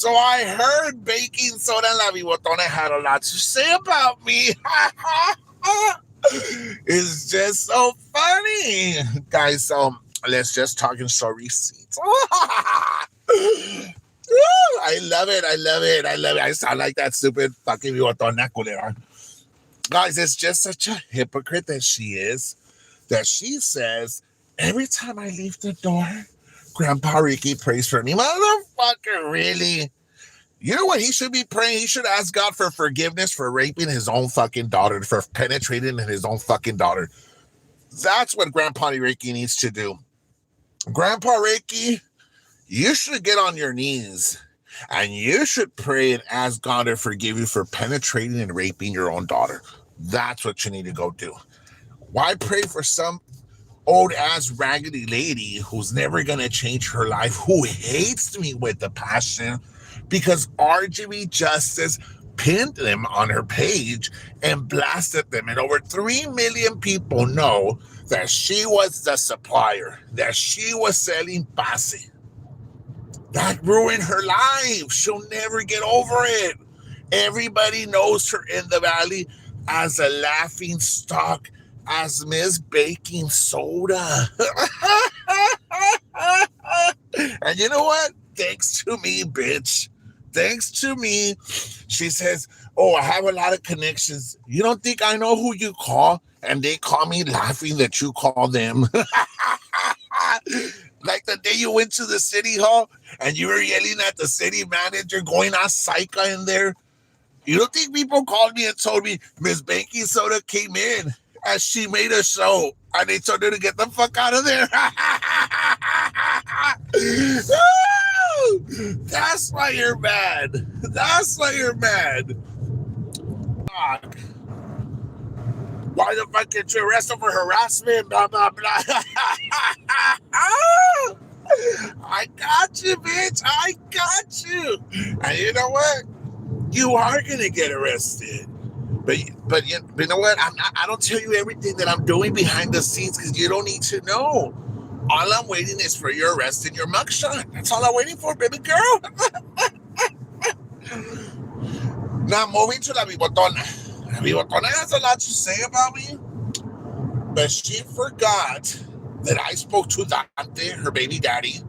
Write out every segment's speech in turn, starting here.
So I heard baking soda and La Bigotona had a lot to say about me. It's just so funny. Guys, so let's just talk in show receipts. I love it. I love it. I love it. I sound like that stupid fucking Bigotona culera. Guys, it's just such a hypocrite that she is, that she says, every time I leave the door, Grandpa Ricky prays for me. Motherfucker, really? You know what he should be praying? He should ask God for forgiveness for raping his own fucking daughter, for penetrating his own fucking daughter. That's what Grandpa Ricky needs to do. Grandpa Ricky, you should get on your knees and you should pray and ask God to forgive you for penetrating and raping your own daughter. That's what you need to go do. Why pray for some old ass raggedy lady who's never gonna change her life, who hates me with a passion because RGB Justice pinned them on her page and blasted them, and over 3 million people know that she was the supplier, that she was selling pase. That ruined her life. She'll never get over it. Everybody knows her in the valley as a laughing stock, as Miss Baking Soda. And you know what? Thanks to me, bitch. Thanks to me. She says, oh, I have a lot of connections. You don't think I know who you call? And they call me laughing that you call them. Like the day you went to the city hall and you were yelling at the city manager, going on psycho in there. You don't think people called me and told me Miss Baking Soda came in as she made a show and they told her to get the fuck out of there? That's why you're mad. That's why you're mad. God. Why the fuck get you arrested for harassment? Blah, blah, blah. I got you, bitch. I got you. And you know what? You are going to get arrested. But you know what? I don't tell you everything that I'm doing behind the scenes because you don't need to know. All I'm waiting is for your arrest and your mugshot. That's all I'm waiting for, baby girl. Now, moving to La Bigotona. La Bigotona has a lot to say about me, but she forgot that I spoke to Dante, her baby daddy.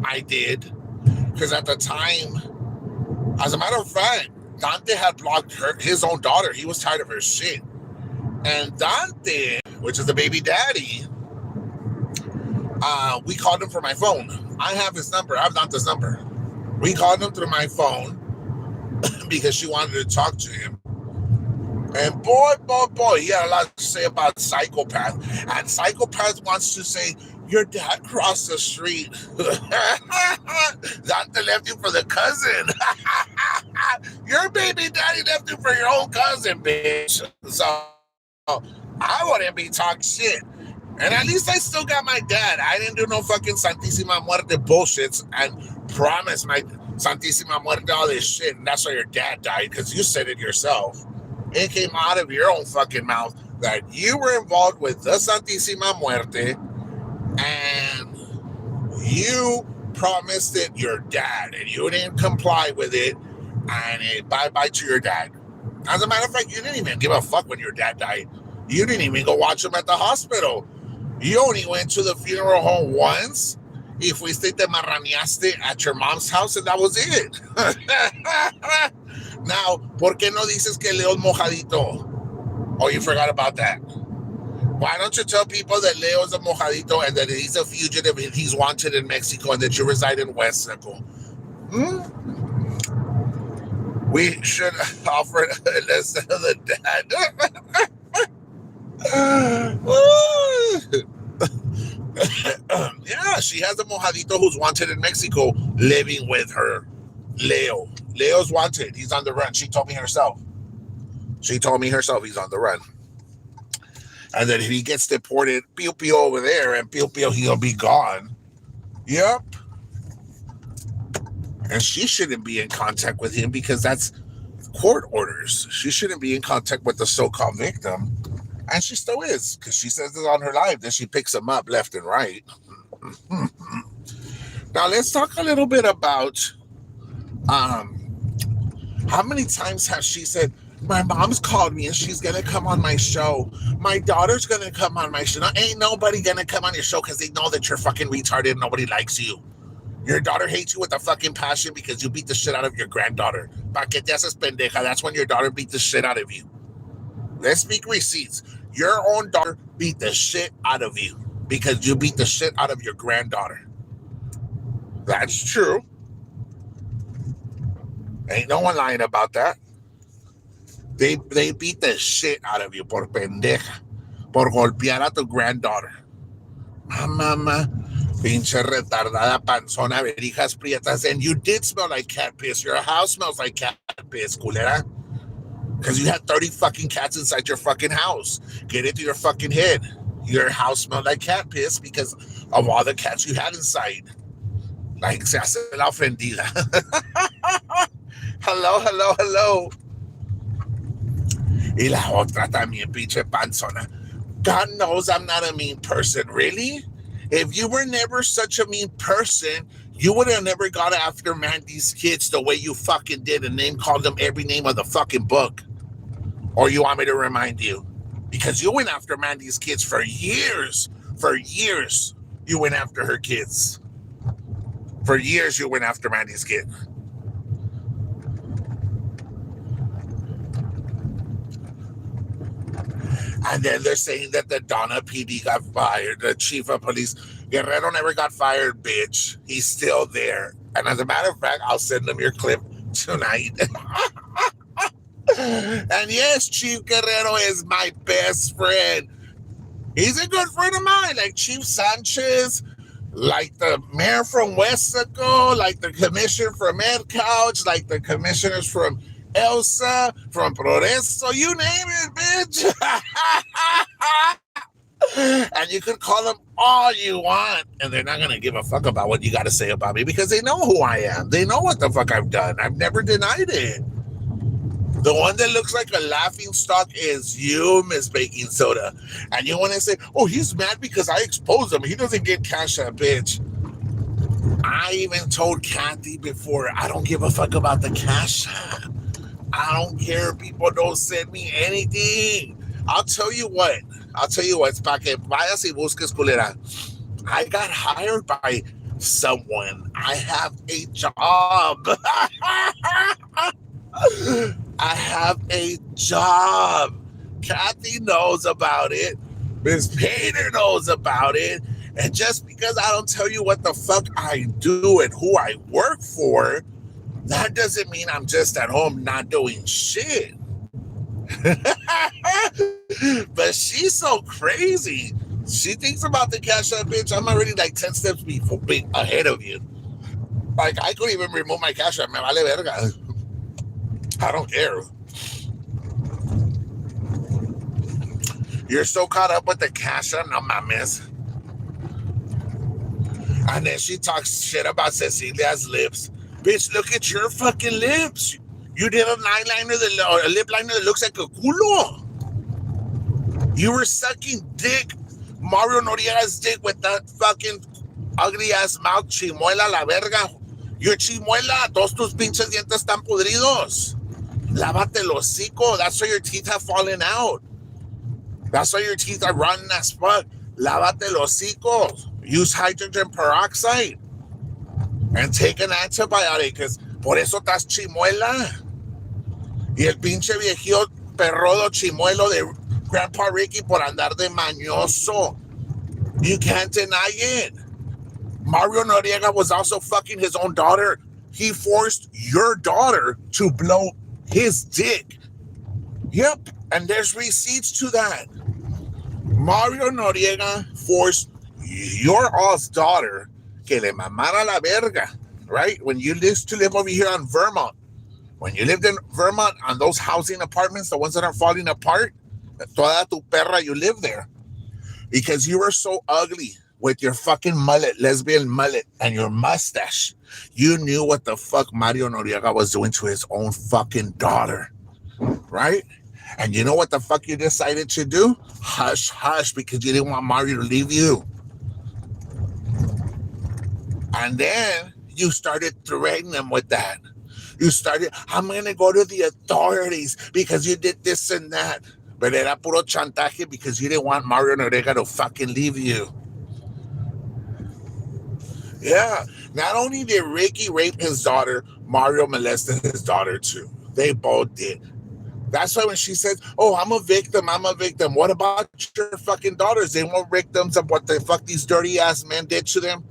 I did. Because at the time, as a matter of fact, Dante had blocked his own daughter. He was tired of her shit. And Dante, which is the baby daddy, we called him from my phone. I have his number. I have Dante's number. We called him through my phone because she wanted to talk to him. And boy, he had a lot to say about Psychopath. And Psychopath wants to say, your dad crossed the street. Dante left you for the cousin. Your baby daddy left you for your own cousin, bitch. So I wouldn't be talking shit. And at least I still got my dad. I didn't do no fucking Santísima Muerte bullshits and promise my Santísima Muerte all this shit. And that's why your dad died, because you said it yourself. It came out of your own fucking mouth that you were involved with the Santísima Muerte and you promised it your dad and you didn't comply with it, and it bye-bye to your dad. As a matter of fact, you didn't even give a fuck when your dad died. You didn't even go watch him at the hospital. You only went to the funeral home once. Y fuiste te marraneaste at your mom's house, and that was it. Now, ¿por qué no dices que Leo's mojadito? Oh, you forgot about that. Why don't you tell people that Leo's a mojadito and that he's a fugitive and he's wanted in Mexico and that you reside in Mexico? We should offer less than the dad. Yeah, she has a mojadito who's wanted in Mexico living with her. Leo's wanted. He's on the run. She told me herself he's on the run. And that if he gets deported, pew pew over there, and pew pew, he'll be gone. Yep. And she shouldn't be in contact with him because that's court orders. She shouldn't be in contact with the so-called victim. And she still is, because she says it on her live that she picks him up left and right. Now, let's talk a little bit about How many times has she said, my mom's called me and she's gonna come on my show. My daughter's gonna come on my show. Now, ain't nobody gonna come on your show because they know that you're fucking retarded and nobody likes you. Your daughter hates you with a fucking passion because you beat the shit out of your granddaughter. Pa que te haces pendeja. That's when your daughter beat the shit out of you. Let's speak receipts. Your own daughter beat the shit out of you because you beat the shit out of your granddaughter. That's true. Ain't no one lying about that. They beat the shit out of you por pendeja, por golpear a tu granddaughter. Mamá, pinche retardada panzona, verijas prietas, and you did smell like cat piss. Your house smells like cat piss, culera. Because you had 30 fucking cats inside your fucking house. Get into your fucking head. Your house smelled like cat piss because of all the cats you had inside. Like, se hace la ofendida. Hello, hello, hello. Y la otra también, pinche panzona. God knows I'm not a mean person. Really? If you were never such a mean person, you would have never got after Mandy's kids the way you fucking did and called them every name of the fucking book. Or you want me to remind you? Because you went after Mandy's kids for years. For years, you went after her kids. For years, you went after Mandy's kid. And then they're saying that the Donna PD got fired, the chief of police. Guerrero never got fired, bitch. He's still there. And as a matter of fact, I'll send them your clip tonight. And yes, Chief Guerrero is my best friend. He's a good friend of mine, like Chief Sanchez, like the mayor from Westaco, like the commissioner from Ed Couch, like the commissioners from Elsa, from Progreso, you name it, bitch. And you can call them all you want, and they're not going to give a fuck about what you got to say about me because they know who I am. They know what the fuck I've done. I've never denied it. The one that looks like a laughing stock is you, Miss Baking Soda. And you want to say, oh, he's mad because I exposed him. He doesn't get cash out, bitch. I even told Kathy before, I don't give a fuck about the cash out. I don't care if people don't send me anything. I'll tell you what. It's para que vayas y busques, culera. I got hired by someone. I have a job. I have a job. Kathy knows about it. Miss Painter knows about it. And just because I don't tell you what the fuck I do and who I work for, that doesn't mean I'm just at home not doing shit. But she's so crazy. She thinks about the cash app, bitch. I'm already like 10 steps ahead of you. Like, I couldn't even remove my cash app. Me vale verga. I don't care. You're so caught up with the cash app, no mames. And then she talks shit about Cecilia's lips. Bitch, look at your fucking lips. You did a lip liner that looks like a culo. You were sucking dick, Mario Noriega's dick with that fucking ugly ass mouth, chimuela la verga. Your chimuela, todos tus pinches dientes están podridos. Lávate el hocico. That's why your teeth have fallen out. That's why your teeth are rotten as fuck. Lávate el hocico. Use hydrogen peroxide. And take an antibiotic, because por eso estás chimuela. Y el pinche viejito perrodo chimuelo de Grandpa Ricky por andar de mañoso. You can't deny it. Mario Noriega was also fucking his own daughter. He forced your daughter to blow his dick. Yep, and there's receipts to that. Mario Noriega forced your all's daughter que le mamara la verga, right? When you used to live over here on Vermont, when you lived in Vermont on those housing apartments, the ones that are falling apart, toda tu perra, you live there. Because you were so ugly with your fucking mullet, lesbian mullet, and your mustache. You knew what the fuck Mario Noriega was doing to his own fucking daughter, right? And you know what the fuck you decided to do? Hush, hush, because you didn't want Mario to leave you. And then you started threatening him with that. You started, I'm going to go to the authorities because you did this and that. But era puro chantaje because you didn't want Mario Noriega to fucking leave you. Yeah. Not only did Ricky rape his daughter, Mario molested his daughter too. They both did. That's why when she says, oh, I'm a victim, what about your fucking daughters? They weren't victims of what the fuck these dirty ass men did to them?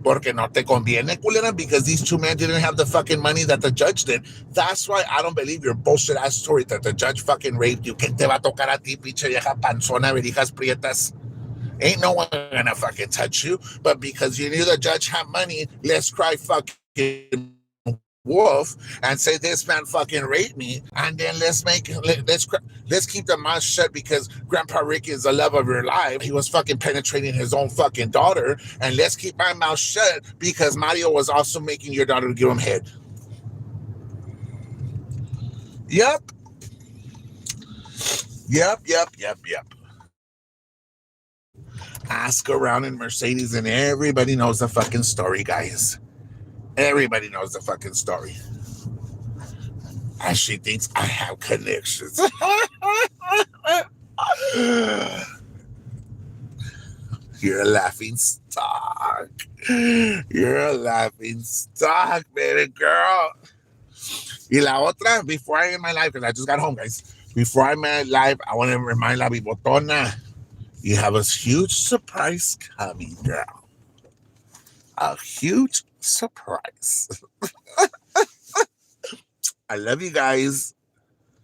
Porque no te conviene, culera, because these two men didn't have the fucking money that the judge did. That's why I don't believe your bullshit ass story that the judge fucking raped you. ¿Qué te va a tocar a ti, pinche vieja panzona, verijas prietas? Ain't no one gonna fucking touch you. But because you knew the judge had money, let's cry fucking wolf and say this man fucking raped me, and then let's keep the mouth shut because Grandpa Ricky is the love of your life. He was fucking penetrating his own fucking daughter, and let's keep my mouth shut because Mario was also making your daughter give him head. Yep. Ask around in Mercedes, and everybody knows the fucking story, guys. Everybody knows the fucking story. And she thinks I have connections. You're a laughing stock. You're a laughing stock, baby girl. Y la otra, before I end my life, because I just got home, guys. Before I end my life, I want to remind La Bibotona, you have a huge surprise coming, girl. A huge surprise. I love you guys.